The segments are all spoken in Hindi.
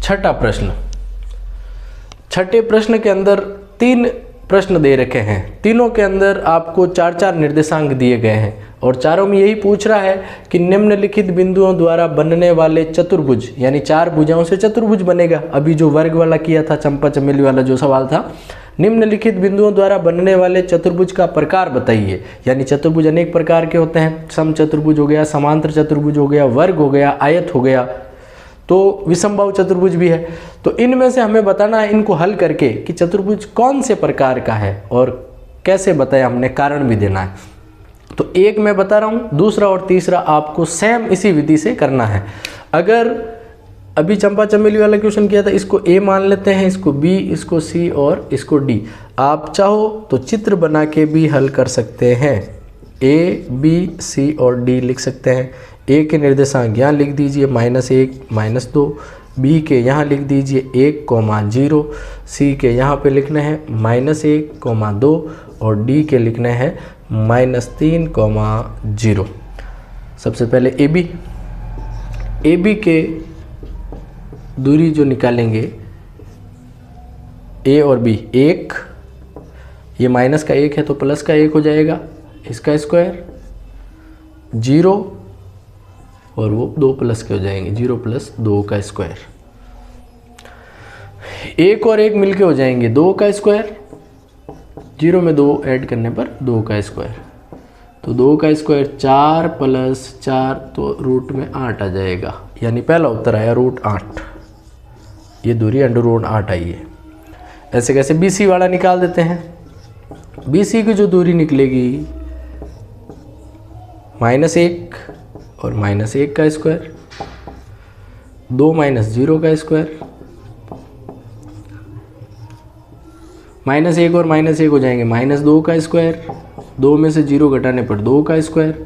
छठा प्रश्न। छठे प्रश्न के अंदर 3 प्रश्न दे रखे हैं। तीनों के अंदर आपको 4-4 निर्देशांक दिए गए हैं और चारों में यही पूछ रहा है कि निम्नलिखित बिंदुओं द्वारा बनने वाले चतुर्भुज, यानी 4 भुजाओं से चतुर्भुज बनेगा। अभी जो वर्ग वाला किया था, चंपा चमेली वाला जो सवाल था, निम्नलिखित बिंदुओं द्वारा बनने वाले चतुर्भुज का प्रकार बताइए। यानी चतुर्भुज अनेक प्रकार के होते हैं। सम चतुर्भुज हो गया, समांतर चतुर्भुज हो गया, वर्ग हो गया, आयत हो गया, तो विषमबाहु चतुर्भुज भी है। तो इनमें से हमें बताना है, इनको हल करके, कि चतुर्भुज कौन से प्रकार का है और कैसे बताया हमने, कारण भी देना है। तो एक मैं बता रहा हूँ, दूसरा और तीसरा आपको सेम इसी विधि से करना है। अगर अभी चंपा चमेली वाला क्वेश्चन किया था, इसको ए मान लेते हैं, इसको बी, इसको सी और इसको डी। आप चाहो तो चित्र बना के भी हल कर सकते हैं। ए, बी, सी और डी लिख सकते हैं। ए के निर्देशांक यहाँ लिख दीजिए -1, -2। बी के यहाँ लिख दीजिए 1, 0। सी के यहाँ पे लिखने हैं -1, 2 और डी के लिखने हैं -3, 0। सबसे पहले ए बी के दूरी जो निकालेंगे, ए और बी, 1, ये माइनस का 1 है तो प्लस का 1 हो जाएगा, इसका स्क्वायर, 0 और वो 2 प्लस के हो जाएंगे, 0 + 2 का स्क्वायर। 1 और 1 मिलके हो जाएंगे 2 का स्क्वायर, 0 में 2 ऐड करने पर 2 का स्क्वायर। तो 2 का स्क्वायर 4 + 4 तो रूट में 8 आ जाएगा, यानी पहला उत्तर आया √8। ये दूरी √8 आई है। ऐसे कैसे BC वाला निकाल देते हैं। BC की जो दूरी निकलेगी, -1 और -1 का स्क्वायर, 2 - 0 का स्क्वायर, -1 और -1 हो जाएंगे -2 का स्क्वायर, 2 में से 0 घटाने पर 2 का स्क्वायर।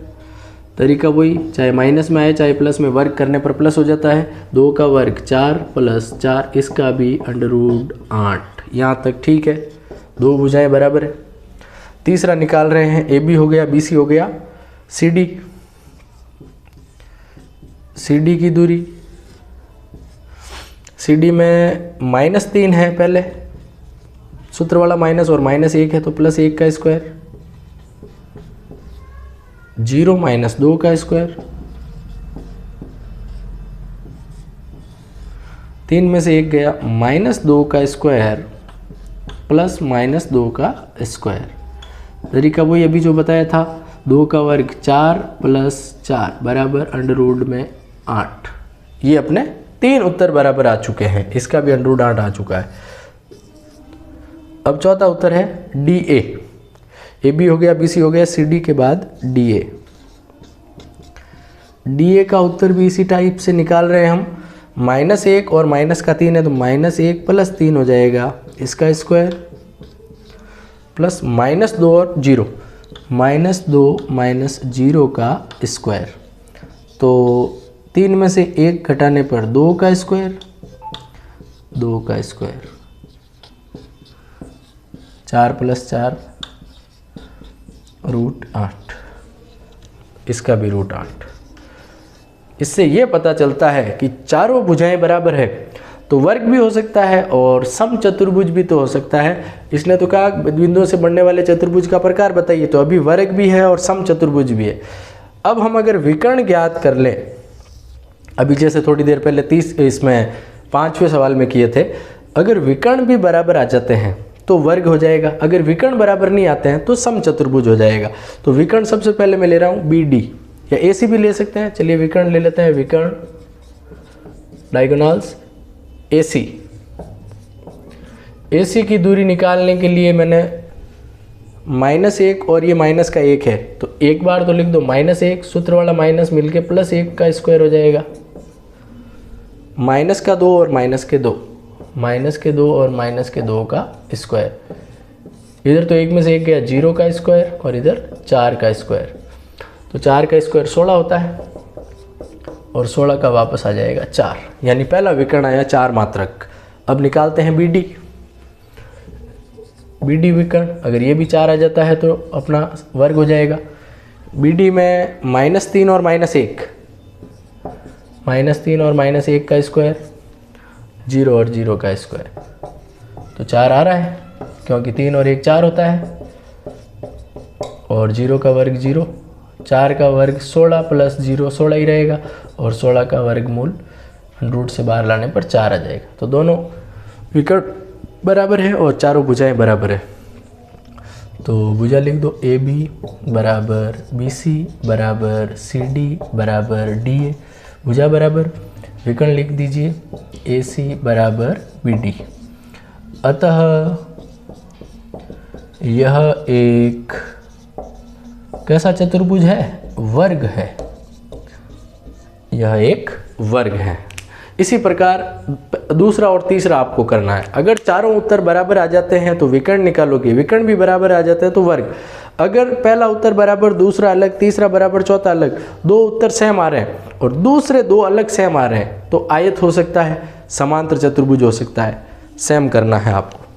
तरीका वही, चाहे माइनस में आए चाहे प्लस में, वर्ग करने पर प्लस हो जाता है। 2 का वर्ग 4 + 4, इसका भी √8। यहाँ तक ठीक है, 2 भुजाएं बराबर है। तीसरा निकाल रहे हैं, AB हो गया, BC हो गया, CD की दूरी, CD में -3 है, पहले सूत्र वाला माइनस और -1 है तो +1 का स्क्वायर, 0 - 2 का स्क्वायर, 3 में से 1 गया, -2 का स्क्वायर + -2 का स्क्वायर। तरीका वही अभी जो बताया था, 2 का वर्ग 4 + 4 बराबर √8। ये अपने 3 उत्तर बराबर आ चुके हैं, इसका भी √8 आ चुका है। अब चौथा उत्तर है DA। AB हो गया, BC हो गया, CD के बाद DA। DA का उत्तर भी इसी टाइप से निकाल रहे हैं हम। -1 और -3 है तो -1 + 3 हो जाएगा, इसका स्क्वायर, प्लस -2 और 0, -2 - 0 का स्क्वायर। तो 3 में से 1 घटाने पर 2 का स्क्वायर, 2 का स्क्वायर, 4 + 4 √8, इसका भी √8। इससे ये पता चलता है कि चारों भुजाएं बराबर है तो वर्ग भी हो सकता है और सम चतुर्भुज भी तो हो सकता है। इसने तो कहा बिंदुओं से बनने वाले चतुर्भुज का प्रकार बताइए, तो अभी वर्ग भी है और सम चतुर्भुज भी है। अब हम अगर विकर्ण ज्ञात कर लें, अभी जैसे थोड़ी देर पहले 5वें सवाल में किए थे, अगर विकर्ण भी बराबर आ जाते हैं तो वर्ग हो जाएगा, अगर विकर्ण बराबर नहीं आते हैं तो सम चतुर्भुज हो जाएगा। तो विकर्ण सबसे पहले मैं ले रहा हूँ BD, या AC भी ले सकते हैं। चलिए विकर्ण ले लेते हैं, विकर्ण डायगोनल्स AC। AC की दूरी निकालने के लिए मैंने -1 और ये माइनस का 1 है तो एक बार तो लिख दो -1, सूत्र वाला माइनस मिलके +1 का स्क्वायर हो जाएगा, -2 और -2, -2 और -2 का स्क्वायर। इधर तो 1 में से 1 गया, 0 का स्क्वायर और इधर 4 का स्क्वायर, तो 4 का स्क्वायर 16 होता है और 16 का वापस आ जाएगा 4, यानी पहला विकर्ण आया 4 मात्रक। अब निकालते हैं BD विकर्ण, अगर ये भी 4 आ जाता है तो अपना वर्ग हो जाएगा। BD में -3 और -1, -3 और -1 का स्क्वायर, 0 और 0 का स्क्वायर, तो 4 आ रहा है क्योंकि 3 और 1 4 होता है, और 0 का वर्ग 0, 4 का वर्ग 16 प्लस 0 16 ही रहेगा, और 16 का वर्गमूल रूट से बाहर लाने पर 4 आ जाएगा। तो दोनों विकर्ण बराबर है और चारों भुजाएं बराबर है। तो भुजा लिख दो AB बराबर BC बराबर CD बराबर DA, भुजा बराबर विकर्ण लिख दीजिए AC बराबर BD। अतः यह एक कैसा चतुर्भुज है? वर्ग है, यह एक वर्ग है। इसी प्रकार दूसरा और तीसरा आपको करना है। अगर चारों उत्तर बराबर आ जाते हैं तो विकर्ण निकालोगे, विकर्ण भी बराबर आ जाते हैं तो वर्ग। अगर पहला उत्तर बराबर, दूसरा अलग, तीसरा बराबर, चौथा अलग, दो उत्तर सेम आ रहे हैं और दूसरे दो अलग सेम आ रहे हैं तो आयत हो सकता है, समांतर चतुर्भुज हो सकता है। सेम करना है आपको।